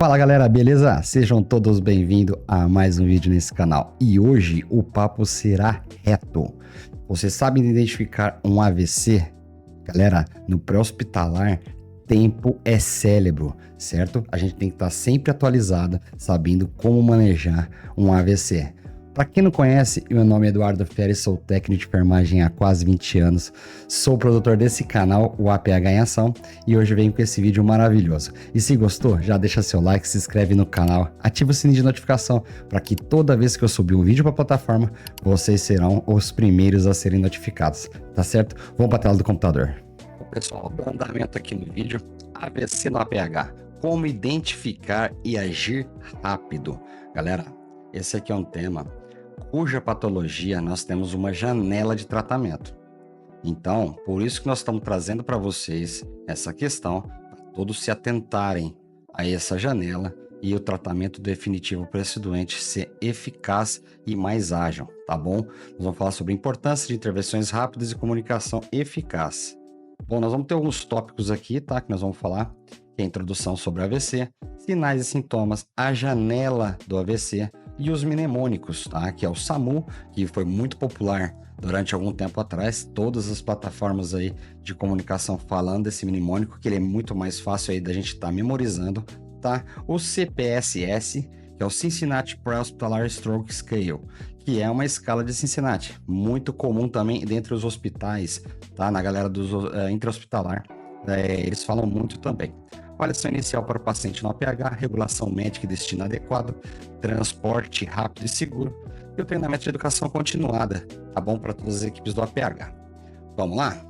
Fala galera, beleza? Sejam todos bem-vindos a mais um vídeo nesse canal. E hoje o papo será reto. Vocês sabem identificar um AVC? Galera, no pré-hospitalar, tempo é cérebro, certo? A gente tem que estar sempre atualizado, sabendo como manejar um AVC. Para quem não conhece, meu nome é Eduardo Ferri, sou técnico de enfermagem há quase 20 anos, sou produtor desse canal, o APH em Ação, e hoje venho com esse vídeo maravilhoso. E se gostou, já deixa seu like, se inscreve no canal, ativa o sininho de notificação, para que toda vez que eu subir um vídeo para a plataforma, vocês serão os primeiros a serem notificados, tá certo? Vamos para a tela do computador. Bom, pessoal, o andamento aqui no vídeo, AVC no APH, como identificar e agir rápido. Galera, esse aqui é um tema cuja patologia nós temos uma janela de tratamento. Então, por isso que nós estamos trazendo para vocês essa questão, para todos se atentarem a essa janela e o tratamento definitivo para esse doente ser eficaz e mais ágil, tá bom? Nós vamos falar sobre a importância de intervenções rápidas e comunicação eficaz. Bom, nós vamos ter alguns tópicos aqui, tá? Que nós vamos falar, que é a introdução sobre o AVC, sinais e sintomas, a janela do AVC, e os mnemônicos, tá? Que é o SAMU, que foi muito popular durante algum tempo atrás, todas as plataformas aí de comunicação falando desse mnemônico, que ele é muito mais fácil aí da gente estar memorizando, tá? O CPSS, que é o Cincinnati Pre-Hospitalar Stroke Scale, que é uma escala de Cincinnati, muito comum também dentre os hospitais, tá? Na galera dos intra-hospitalar, eles falam muito também. Avaliação inicial para o paciente no APH, regulação médica e destino adequado, transporte rápido e seguro e o treinamento de educação continuada, tá bom? Para todas as equipes do APH. Vamos lá?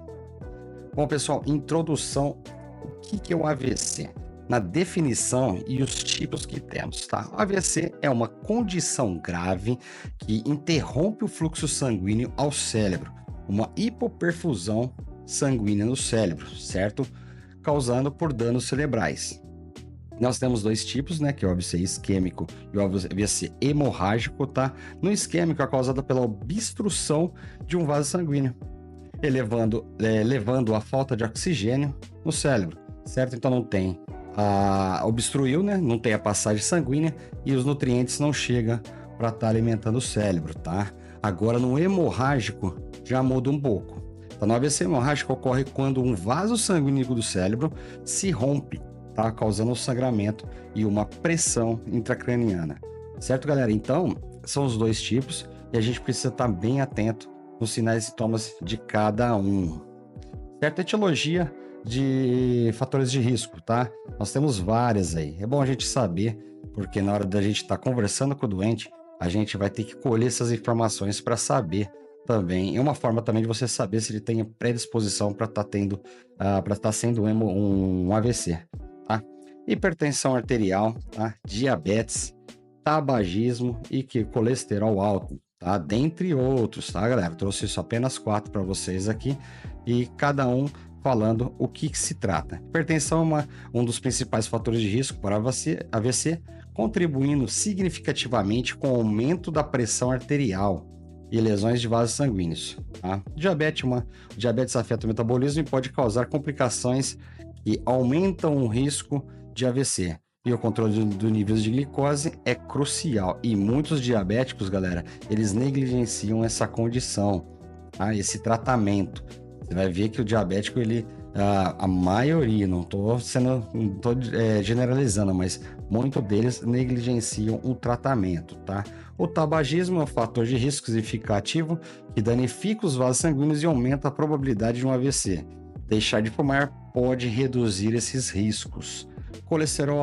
Bom, pessoal, introdução. O que é o AVC? Na definição e os tipos que temos, tá? O AVC é uma condição grave que interrompe o fluxo sanguíneo ao cérebro, uma hipoperfusão sanguínea no cérebro, certo? Causando por danos cerebrais. Nós temos dois tipos, né, que é o AVC isquêmico e o AVC hemorrágico, tá? No isquêmico é causada pela obstrução de um vaso sanguíneo, levando a falta de oxigênio no cérebro, certo? Então não tem obstruiu, né? Não tem a passagem sanguínea e os nutrientes não chegam para estar alimentando o cérebro, tá? Agora no hemorrágico já muda um pouco. Então, no AVC hemorrágico ocorre quando um vaso sanguíneo do cérebro se rompe, tá? Causando um sangramento e uma pressão intracraniana. Certo, galera? Então, são os dois tipos e a gente precisa estar bem atento nos sinais e sintomas de cada um. Certo? Etiologia de fatores de risco, tá? Nós temos várias aí. É bom a gente saber, porque na hora da gente estar conversando com o doente, a gente vai ter que colher essas informações para saber também. É uma forma também de você saber se ele tem predisposição para estar sendo um AVC, tá? Hipertensão arterial, tá? Diabetes, tabagismo e colesterol alto, tá? Dentre outros, tá, galera? Trouxe isso apenas 4 para vocês aqui e cada um falando o que se trata. Hipertensão é um dos principais fatores de risco para AVC, contribuindo significativamente com o aumento da pressão arterial e lesões de vasos sanguíneos. Tá? Diabetes afeta o metabolismo e pode causar complicações que aumentam o risco de AVC. E o controle do nível de glicose é crucial. E muitos diabéticos, galera, eles negligenciam essa condição, tá? Esse tratamento. Você vai ver que o diabético, a maioria, não estou generalizando, mas muitos deles negligenciam o tratamento, tá? O tabagismo é um fator de risco significativo que danifica os vasos sanguíneos e aumenta a probabilidade de um AVC. Deixar de fumar pode reduzir esses riscos. Colesterol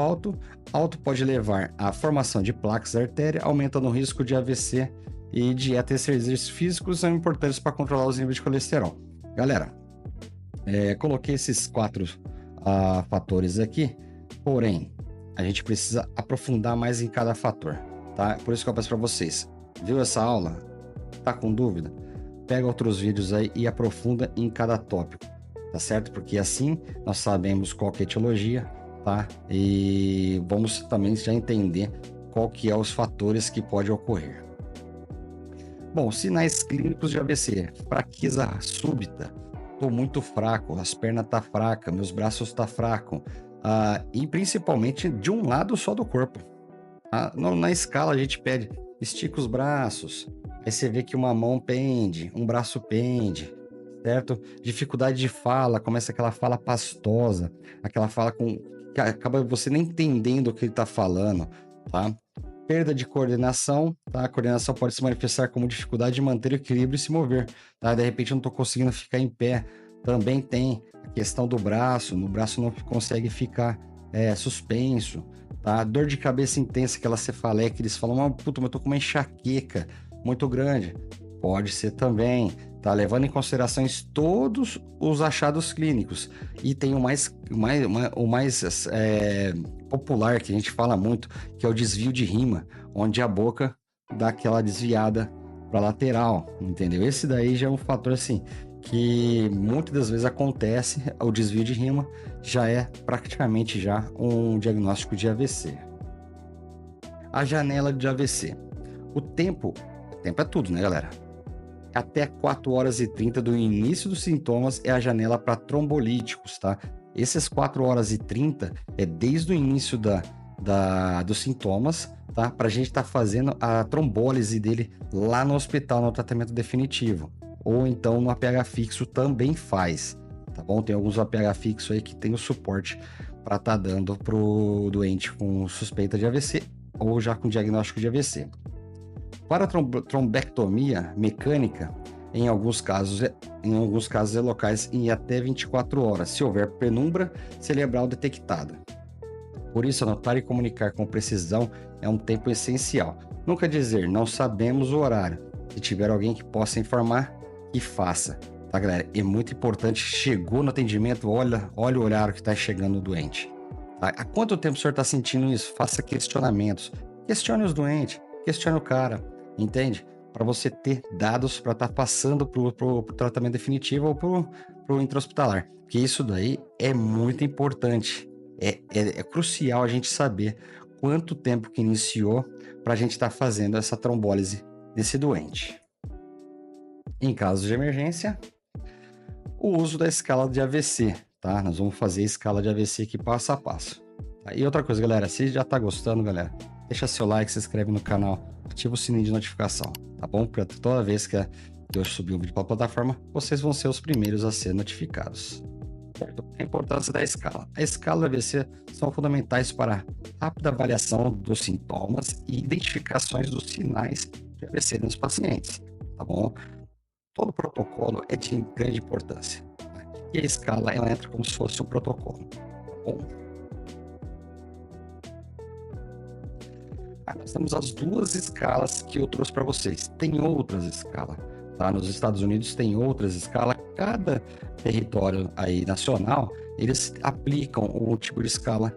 alto pode levar à formação de placas da artéria, aumentando o risco de AVC, e dieta e exercícios físicos são importantes para controlar os níveis de colesterol. Galera, coloquei esses 4 fatores aqui, porém, a gente precisa aprofundar mais em cada fator, tá? Por isso que eu peço para vocês, viu essa aula? Tá com dúvida? Pega outros vídeos aí e aprofunda em cada tópico, tá certo? Porque assim nós sabemos qual que é a etiologia, tá? E vamos também já entender qual que é os fatores que pode ocorrer. Bom, sinais clínicos de AVC, fraqueza súbita, tô muito fraco, as pernas tá fraca, meus braços tá fraco, e principalmente de um lado só do corpo. Na escala a gente pede, estica os braços, aí você vê que uma mão pende, um braço pende, certo? Dificuldade de fala, começa aquela fala pastosa, aquela fala que acaba você nem entendendo o que ele tá falando, tá? Perda de coordenação, tá? A coordenação pode se manifestar como dificuldade de manter o equilíbrio e se mover, tá? De repente eu não tô conseguindo ficar em pé. Também tem a questão do braço, no braço não consegue ficar suspenso, tá? Dor de cabeça intensa, aquela cefaleia que eles falam, puta, mas eu tô com uma enxaqueca muito grande. Pode ser também, tá? Levando em consideração todos os achados clínicos. E tem o mais popular, que a gente fala muito, que é o desvio de rima, onde a boca dá aquela desviada para lateral, entendeu? Esse daí já é um fator, assim, que muitas das vezes acontece, o desvio de rima já é praticamente já um diagnóstico de AVC. A janela de AVC. O tempo é tudo, né, galera? Até 4 horas e 30 do início dos sintomas é a janela para trombolíticos, tá? Essas 4 horas e 30 é desde o início dos sintomas, tá? Para a gente estar fazendo a trombólise dele lá no hospital, no tratamento definitivo. Ou então no APH fixo também faz, tá bom? Tem alguns APH fixo aí que tem o suporte para estar dando pro doente com suspeita de AVC ou já com diagnóstico de AVC. Para a trombectomia mecânica, em alguns casos é locais em até 24 horas, se houver penumbra cerebral detectada. Por isso, anotar e comunicar com precisão é um tempo essencial. Nunca dizer, não sabemos o horário. Se tiver alguém que possa informar, que faça. Tá, galera? É muito importante, chegou no atendimento, olha o horário que está chegando o doente. Tá? Há quanto tempo o senhor está sentindo isso? Faça questionamentos. Questione os doentes, questione o cara. Entende? Para você ter dados para estar passando pro tratamento definitivo ou pro intra-hospitalar. Porque isso daí é muito importante. É crucial a gente saber quanto tempo que iniciou para a gente estar fazendo essa trombólise desse doente. Em caso de emergência, o uso da escala de AVC, tá? Nós vamos fazer a escala de AVC aqui passo a passo. Tá? E outra coisa, galera, se já tá gostando, galera, deixa seu like, se inscreve no canal, ativa o sininho de notificação, tá bom? Para toda vez que eu subir um vídeo para a plataforma, vocês vão ser os primeiros a ser notificados. Certo? A importância da escala. A escala e AVC são fundamentais para a rápida avaliação dos sintomas e identificações dos sinais de AVC nos pacientes, tá bom? Todo protocolo é de grande importância. Tá? E a escala, ela entra como se fosse um protocolo, tá bom? Nós temos as duas escalas que eu trouxe para vocês. Tem outras escalas, tá? Nos Estados Unidos tem outras escalas. Cada território aí nacional, eles aplicam o tipo de escala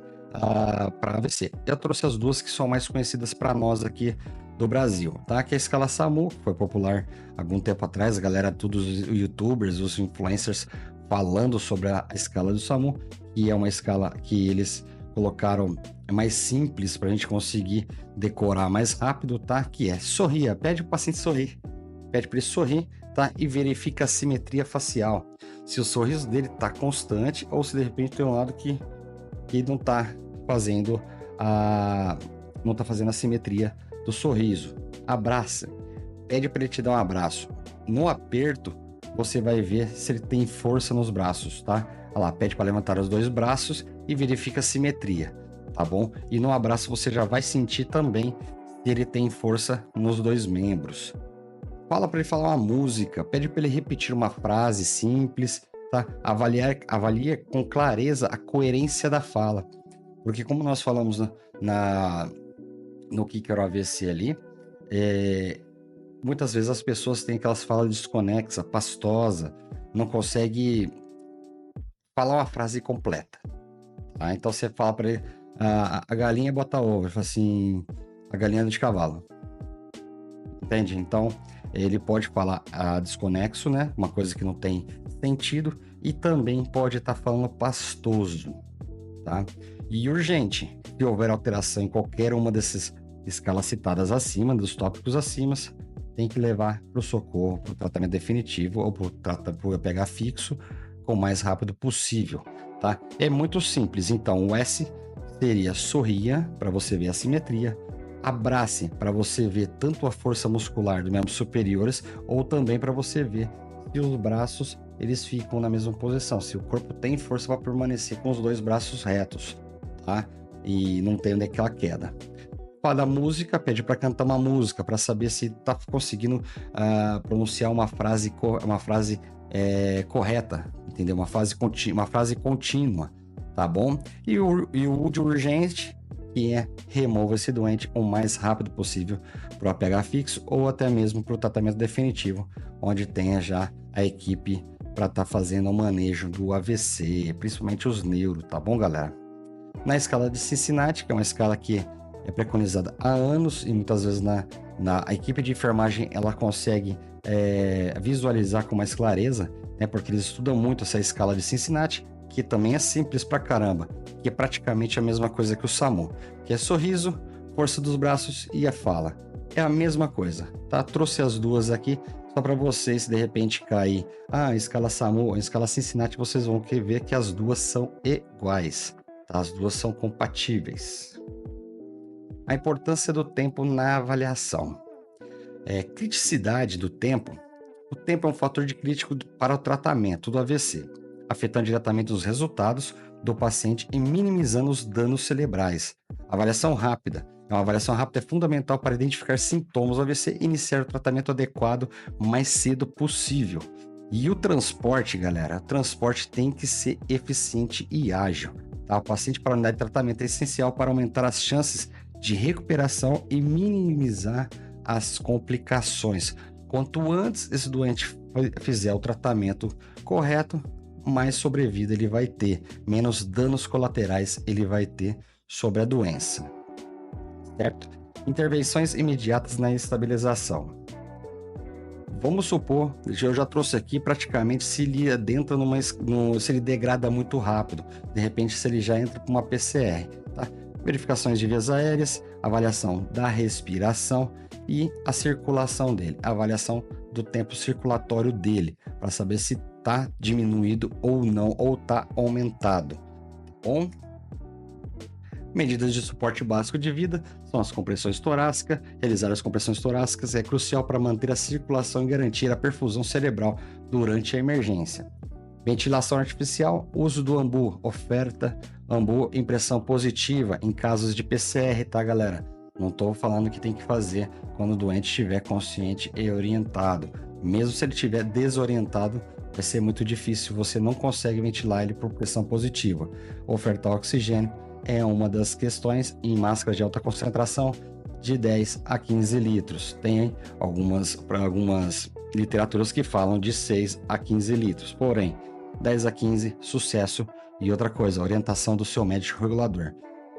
para AVC. Eu trouxe as duas que são mais conhecidas para nós aqui do Brasil, tá? Que é a escala SAMU, que foi popular algum tempo atrás, a galera, todos os youtubers, os influencers falando sobre a escala do SAMU, e é uma escala que eles colocaram mais simples para a gente conseguir decorar mais rápido, tá? Que é sorria, pede o paciente sorrir, pede para ele sorrir, tá? E verifica a simetria facial, se o sorriso dele tá constante ou se de repente tem um lado que não tá fazendo a simetria do sorriso. Abraça, pede para ele te dar um abraço. No aperto, você vai ver se ele tem força nos braços, tá? Olha lá, pede para levantar os dois braços e verifica a simetria, tá bom? E no abraço você já vai sentir também se ele tem força nos dois membros. Fala para ele falar uma música, pede para ele repetir uma frase simples, tá? Avalie com clareza a coerência da fala. Porque como nós falamos no que era o AVC ali, muitas vezes as pessoas têm aquelas falas desconexa, pastosa, não consegue falar uma frase completa. Tá? Então você fala para ele, a galinha bota ovo, ele fala assim, a galinha de cavalo. Entende? Então ele pode falar desconexo, né? Uma coisa que não tem sentido, e também pode estar falando pastoso, tá? E urgente, se houver alteração em qualquer uma dessas escalas citadas acima, dos tópicos acima, tem que levar para o socorro, para o tratamento definitivo ou para o APH fixo, com o mais rápido possível, tá? tá? É muito simples. Então, o S seria sorria, para você ver a simetria. Abrace, para você ver tanto a força muscular dos membros superiores, ou também para você ver se os braços eles ficam na mesma posição, se o corpo tem força para permanecer com os dois braços retos, tá? E não tem onde é aquela queda. Fala da música, pede para cantar uma música, para saber se tá conseguindo pronunciar uma frase correta, entendeu? Uma frase contínua, tá bom? E o de urgente, que é remova esse doente o mais rápido possível para o APH fixo ou até mesmo para o tratamento definitivo, onde tenha já a equipe para estar fazendo o manejo do AVC, principalmente os neuro, tá bom, galera? Na escala de Cincinnati, que é uma escala que é preconizada há anos e muitas vezes a equipe de enfermagem ela consegue visualizar com mais clareza, né, porque eles estudam muito essa escala de Cincinnati, que também é simples pra caramba, que é praticamente a mesma coisa que o SAMU, que é sorriso, força dos braços e a fala. É a mesma coisa, tá? Trouxe as duas aqui só para vocês, se de repente cair a escala SAMU ou a escala Cincinnati, vocês vão ver que as duas são iguais, tá? As duas são compatíveis. A importância do tempo na avaliação. Criticidade do tempo. O tempo é um fator de crítico para o tratamento do AVC, afetando diretamente os resultados do paciente e minimizando os danos cerebrais. Avaliação rápida. Uma avaliação rápida é fundamental para identificar sintomas do AVC e iniciar o tratamento adequado o mais cedo possível. E o transporte, galera, o transporte tem que ser eficiente e ágil. Tá? O paciente para a unidade de tratamento é essencial para aumentar as chances de recuperação e minimizar as complicações. Quanto antes esse doente fizer o tratamento correto, mais sobrevida ele vai ter, menos danos colaterais ele vai ter sobre a doença, certo? Intervenções imediatas na estabilização. Vamos supor, eu já trouxe aqui praticamente se ele adentra se ele degrada muito rápido, de repente se ele já entra para uma PCR, tá? Verificações de vias aéreas, avaliação da respiração e a circulação dele, a avaliação do tempo circulatório dele, para saber se está diminuído ou não, ou está aumentado. Bom, medidas de suporte básico de vida são as compressões torácicas. Realizar as compressões torácicas é crucial para manter a circulação e garantir a perfusão cerebral durante a emergência. Ventilação artificial, uso do AMBU, oferta AMBU, impressão positiva em casos de PCR, tá, galera? Não estou falando que tem que fazer quando o doente estiver consciente e orientado. Mesmo se ele estiver desorientado, vai ser muito difícil, você não consegue ventilar ele por pressão positiva. Ofertar oxigênio é uma das questões em máscaras de alta concentração de 10 a 15 litros. Tem algumas literaturas que falam de 6 a 15 litros, porém 10 a 15, sucesso. E outra coisa, orientação do seu médico regulador.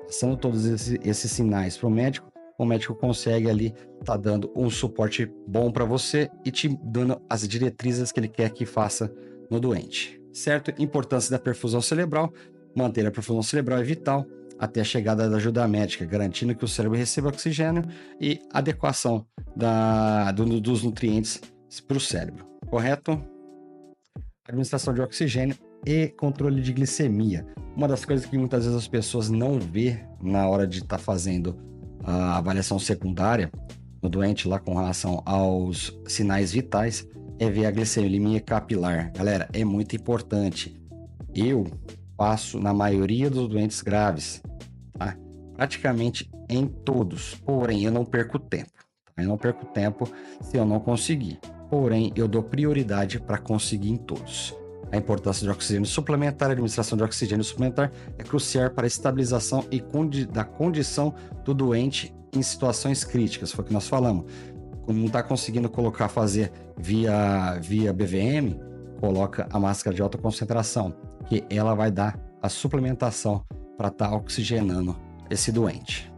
Passando todos esses sinais para o médico consegue ali tá dando um suporte bom para você e te dando as diretrizes que ele quer que faça no doente, certo? Importância da perfusão cerebral. Manter a perfusão cerebral é vital até a chegada da ajuda médica, garantindo que o cérebro receba oxigênio e adequação dos nutrientes para o cérebro, correto? Administração de oxigênio e controle de glicemia. Uma das coisas que muitas vezes as pessoas não vê na hora de estar fazendo a avaliação secundária no doente lá com relação aos sinais vitais é ver a glicemia capilar. Galera, é muito importante. Eu passo na maioria dos doentes graves, tá? Praticamente em todos, porém eu não perco tempo. Tá? Eu não perco tempo se eu não conseguir. Porém, eu dou prioridade para conseguir em todos. A importância de oxigênio suplementar, a administração de oxigênio suplementar é crucial para a estabilização e da condição do doente em situações críticas, foi o que nós falamos. Quando não está conseguindo fazer via BVM, coloca a máscara de alta concentração, que ela vai dar a suplementação para estar oxigenando esse doente.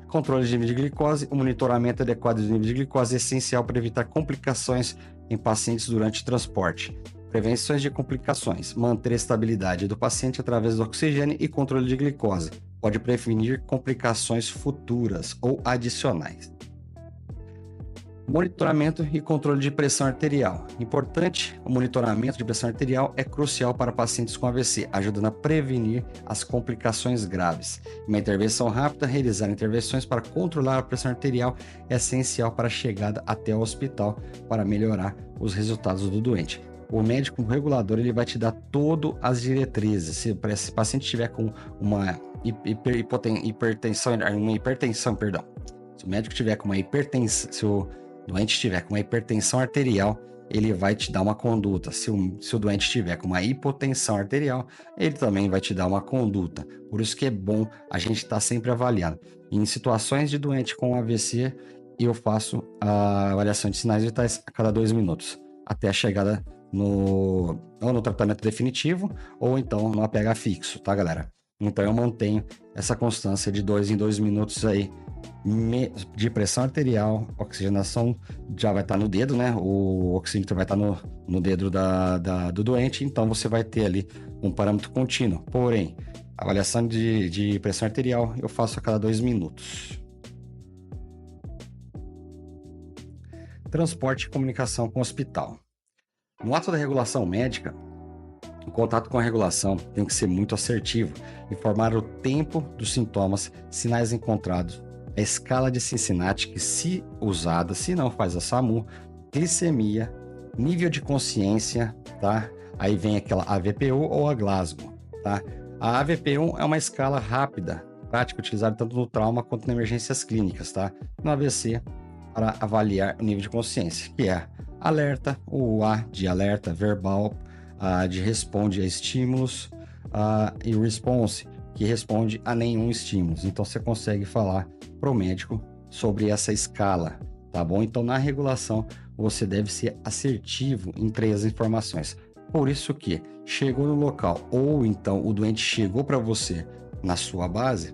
Controle de nível de glicose, o monitoramento adequado do nível de glicose é essencial para evitar complicações em pacientes durante o transporte. Prevenções de complicações, manter a estabilidade do paciente através do oxigênio e controle de glicose. Pode prevenir complicações futuras ou adicionais. Monitoramento e controle de pressão arterial. Importante, o monitoramento de pressão arterial é crucial para pacientes com AVC, ajudando a prevenir as complicações graves. Uma intervenção rápida, realizar intervenções para controlar a pressão arterial é essencial para a chegada até o hospital para melhorar os resultados do doente. O médico regulador ele vai te dar todas as diretrizes. Se esse paciente tiver com uma hipertensão, perdão. Se o médico tiver com uma hipertensão, se o doente estiver com uma hipertensão arterial, ele vai te dar uma conduta. Se o doente estiver com uma hipotensão arterial, ele também vai te dar uma conduta. Por isso que é bom a gente estar sempre avaliando. Em situações de doente com AVC, eu faço a avaliação de sinais vitais a cada 2 minutos, até a chegada ou no tratamento definitivo, ou então no APH fixo, tá, galera? Então eu mantenho essa constância de 2 em 2 minutos aí, de pressão arterial, oxigenação já vai estar no dedo, né? O oxímetro vai estar no dedo do doente, então você vai ter ali um parâmetro contínuo. Porém, a avaliação de pressão arterial eu faço a cada 2 minutos. Transporte e comunicação com o hospital. No ato da regulação médica, o contato com a regulação tem que ser muito assertivo, informar o tempo dos sintomas, sinais encontrados, a escala de Cincinnati que, se usada, se não faz a SAMU, glicemia, nível de consciência, tá? Aí vem aquela AVPU ou a Glasgow, tá? A AVPU é uma escala rápida, prática, utilizada tanto no trauma quanto em emergências clínicas, tá? No AVC, para avaliar o nível de consciência, que é alerta, o A de alerta verbal, de responde a estímulos, e response, que responde a nenhum estímulo. Então você consegue falar para o médico sobre essa escala, tá bom? Então na regulação você deve ser assertivo em 3 informações. Por isso que chegou no local ou então o doente chegou para você na sua base,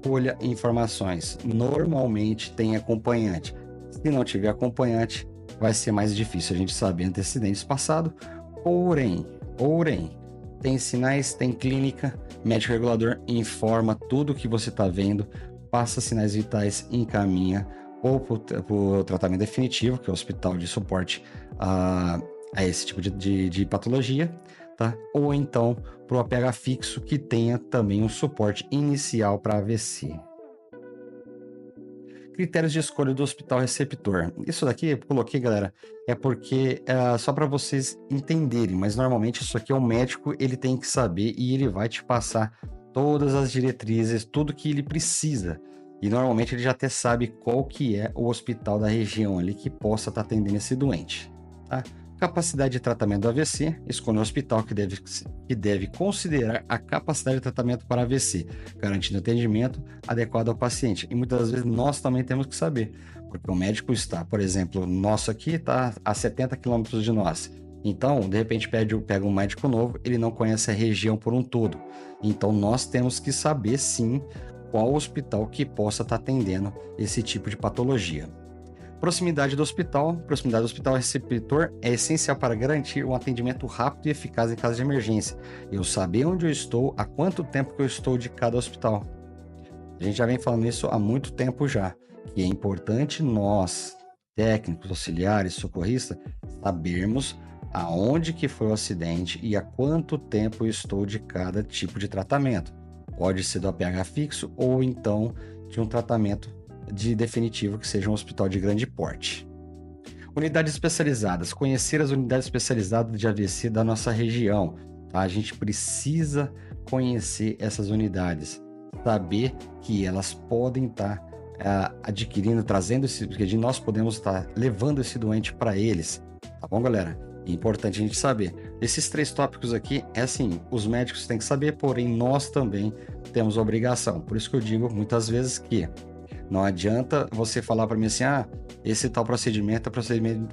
colha informações. Normalmente tem acompanhante. Se não tiver acompanhante, vai ser mais difícil a gente saber antecedentes passados. Porém, tem sinais, tem clínica, médico regulador informa tudo o que você está vendo, passa sinais vitais, encaminha ou para o tratamento definitivo, que é o hospital de suporte a esse tipo de patologia, tá? Ou então para o APH fixo, que tenha também um suporte inicial para AVC. Critérios de escolha do hospital receptor. Isso daqui eu coloquei, galera, é porque só para vocês entenderem, mas normalmente isso aqui é o médico, ele tem que saber e ele vai te passar todas as diretrizes, tudo que ele precisa. E normalmente ele já até sabe qual que é o hospital da região ali que possa estar atendendo esse doente, tá? Capacidade de tratamento do AVC, escolha um hospital que deve considerar a capacidade de tratamento para AVC, garantindo atendimento adequado ao paciente. E muitas vezes nós também temos que saber, porque o médico está, por exemplo, nosso aqui está a 70 quilômetros de nós. Então, de repente, pega um médico novo, ele não conhece a região por um todo. Então, nós temos que saber, sim, qual hospital que possa estar atendendo esse tipo de patologia. Proximidade do hospital receptor é essencial para garantir um atendimento rápido e eficaz em caso de emergência. Eu saber onde eu estou, há quanto tempo que eu estou de cada hospital. A gente já vem falando isso há muito tempo já, que é importante nós, técnicos, auxiliares, socorristas, sabermos aonde que foi o acidente e há quanto tempo eu estou de cada tipo de tratamento. Pode ser do APH fixo ou então de um tratamento de definitivo que seja um hospital de grande porte. Unidades especializadas. Conhecer as unidades especializadas de AVC da nossa região. Tá? A gente precisa conhecer essas unidades. Saber que elas podem estar adquirindo, trazendo porque nós podemos estar levando esse doente para eles. Tá bom, galera? É importante a gente saber. Esses 3 tópicos aqui, é assim, os médicos têm que saber, porém nós também temos a obrigação. Por isso que eu digo muitas vezes que não adianta você falar para mim assim, esse tal procedimento é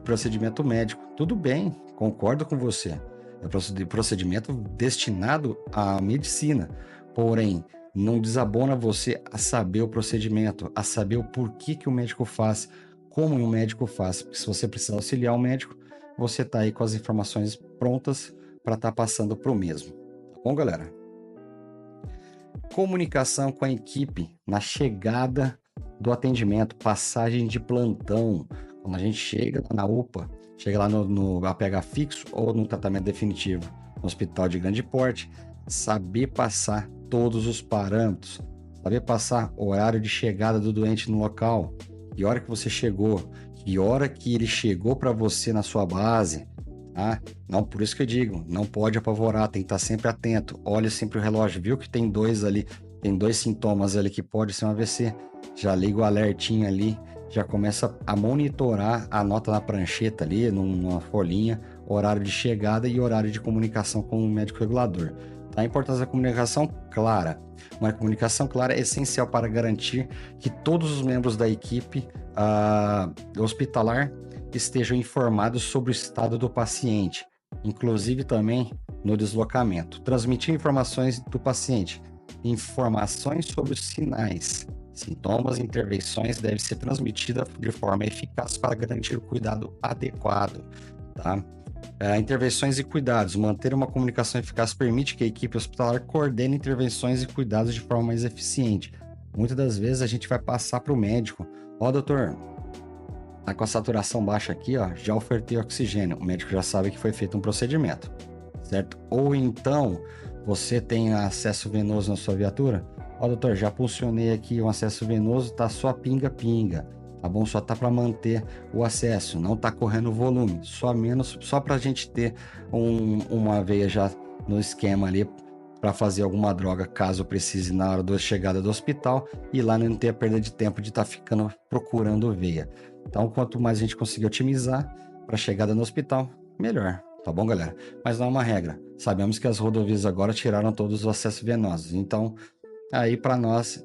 procedimento médico. Tudo bem, concordo com você. É procedimento destinado à medicina. Porém, não desabona você a saber o procedimento, a saber o porquê que o médico faz, como o médico faz. Porque se você precisar auxiliar o médico, você está aí com as informações prontas para estar passando para o mesmo. Tá bom, galera? Comunicação com a equipe na chegada do atendimento, passagem de plantão, Quando a gente chega lá na UPA, chega lá no APH fixo ou no tratamento definitivo, no hospital de grande porte, saber passar todos os parâmetros, saber passar horário de chegada do doente no local, que hora que você chegou, que hora que ele chegou para você na sua base, tá? Não, por isso que eu digo, não pode apavorar, tem que estar sempre atento, olha sempre o relógio, viu que tem dois ali, tem 2 sintomas ali que pode ser um AVC, já liga o alertinho ali, já começa a monitorar a nota na prancheta ali, numa folhinha, horário de chegada e horário de comunicação com o médico regulador. Tá? A importância da comunicação clara. Uma comunicação clara é essencial para garantir que todos os membros da equipe hospitalar estejam informados sobre o estado do paciente, inclusive também no deslocamento. Transmitir informações do paciente, informações sobre os sinais, sintomas e intervenções devem ser transmitidas de forma eficaz para garantir o cuidado adequado, tá? Intervenções e cuidados. Manter uma comunicação eficaz permite que a equipe hospitalar coordene intervenções e cuidados de forma mais eficiente. Muitas das vezes a gente vai passar para o médico: ó, doutor, tá com a saturação baixa aqui, ó, já ofertei oxigênio. O médico já sabe que foi feito um procedimento, certo? Ou então, você tem acesso venoso na sua viatura? Ó, doutor, já puncionei aqui um acesso venoso, tá só pinga-pinga, tá bom? Só tá para manter o acesso, não tá correndo volume, só pra gente ter uma veia já no esquema ali para fazer alguma droga, caso precise na hora da chegada do hospital, e lá não ter a perda de tempo de estar ficando procurando veia. Então, quanto mais a gente conseguir otimizar para a chegada no hospital, melhor. Tá bom, galera? Mas não é uma regra. Sabemos que as rodovias agora tiraram todos os acessos venosos. Então, aí para nós,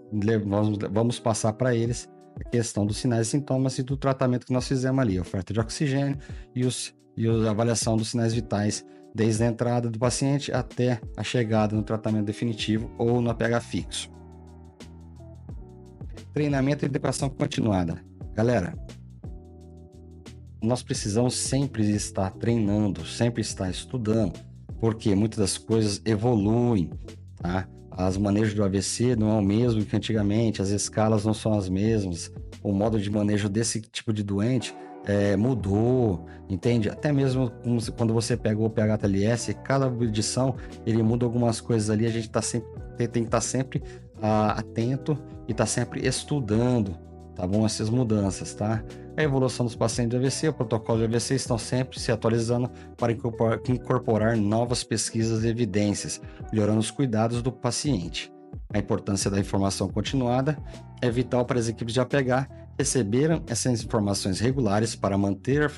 vamos passar para eles a questão dos sinais e sintomas e do tratamento que nós fizemos ali. Oferta de oxigênio e a avaliação dos sinais vitais, desde a entrada do paciente até a chegada no tratamento definitivo ou no APH fixo. Treinamento e educação continuada. Galera, nós precisamos sempre estar treinando, sempre estar estudando, porque muitas das coisas evoluem, tá? As manejos do AVC não é o mesmo que antigamente, as escalas não são as mesmas, o modo de manejo desse tipo de doente mudou, entende? Até mesmo quando você pega o PH-TLS, cada edição ele muda algumas coisas ali, a gente tem que estar sempre atento e estar sempre estudando, tá bom? Essas mudanças, tá? A evolução dos pacientes de AVC, o protocolo de AVC estão sempre se atualizando para incorporar novas pesquisas e evidências, melhorando os cuidados do paciente. A importância da informação continuada é vital para as equipes de APH receberem essas informações regulares para manter-se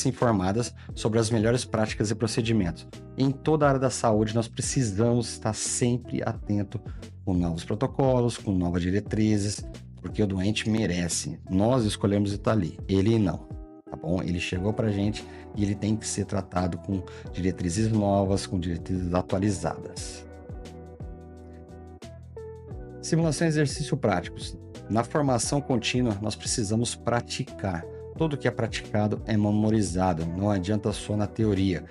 informadas sobre as melhores práticas e procedimentos. Em toda a área da saúde, nós precisamos estar sempre atento com novos protocolos, com novas diretrizes, porque o doente merece. Nós escolhemos estar ali, ele não, tá bom? Ele chegou pra gente e ele tem que ser tratado com diretrizes novas, com diretrizes atualizadas. Simulação e exercício práticos. Na formação contínua, nós precisamos praticar. Tudo que é praticado é memorizado, não adianta só na teoria.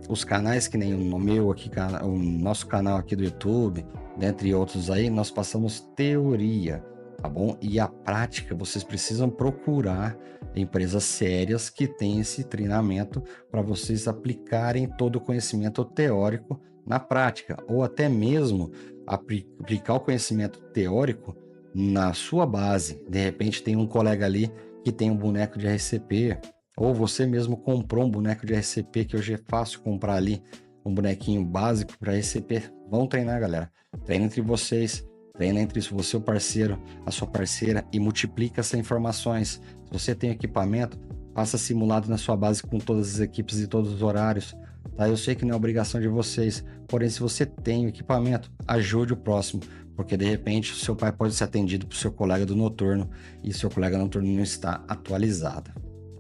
Os canais que nem o meu aqui, o nosso canal aqui do YouTube, dentre outros aí, nós passamos teoria, tá bom? E a prática, vocês precisam procurar empresas sérias que têm esse treinamento para vocês aplicarem todo o conhecimento teórico na prática, ou até mesmo aplicar o conhecimento teórico na sua base. De repente tem um colega ali que tem um boneco de RCP, ou você mesmo comprou um boneco de RCP, que hoje é fácil comprar ali um bonequinho básico para RCP. Vão treinar, galera. Treina entre vocês, treina entre você, o parceiro, a sua parceira, e multiplica essas informações. Se você tem equipamento, faça simulado na sua base com todas as equipes e todos os horários, tá? Eu sei que não é obrigação de vocês, porém, se você tem o equipamento, ajude o próximo, porque de repente o seu pai pode ser atendido por seu colega do noturno e seu colega noturno não está atualizado.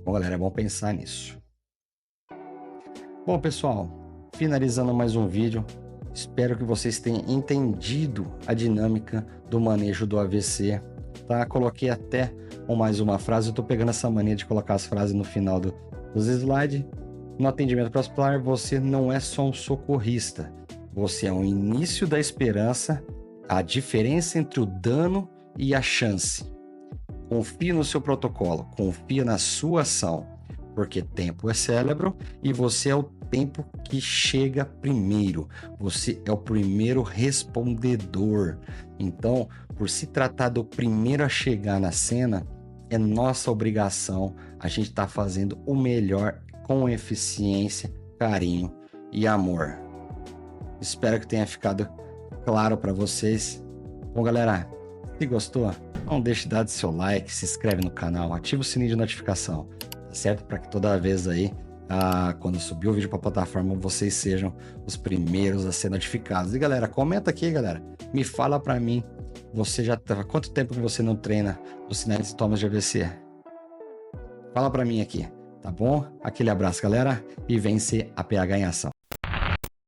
Bom, galera, é bom pensar nisso. Bom, pessoal, finalizando mais um vídeo, espero que vocês tenham entendido a dinâmica do manejo do AVC, tá? Coloquei até mais uma frase, eu tô pegando essa mania de colocar as frases no final dos slides. No atendimento pré-hospitalar, você não é só um socorrista, você é o início da esperança, a diferença entre o dano e a chance. Confie no seu protocolo, confia na sua ação, porque tempo é cérebro e você é o tempo que chega primeiro. Você é o primeiro respondedor. Então, por se tratar do primeiro a chegar na cena, é nossa obrigação a gente estar fazendo o melhor com eficiência, carinho e amor. Espero que tenha ficado claro para vocês. Bom, galera, se gostou, não deixe de dar seu like, se inscreve no canal, ativa o sininho de notificação, tá certo? Para que toda vez aí, quando subir o vídeo para a plataforma, vocês sejam os primeiros a ser notificados. E galera, comenta aqui, galera, me fala para mim, você já há quanto tempo que você não treina os sinais e sintomas de AVC? Fala para mim aqui, tá bom? Aquele abraço, galera, e vence a PH em ação.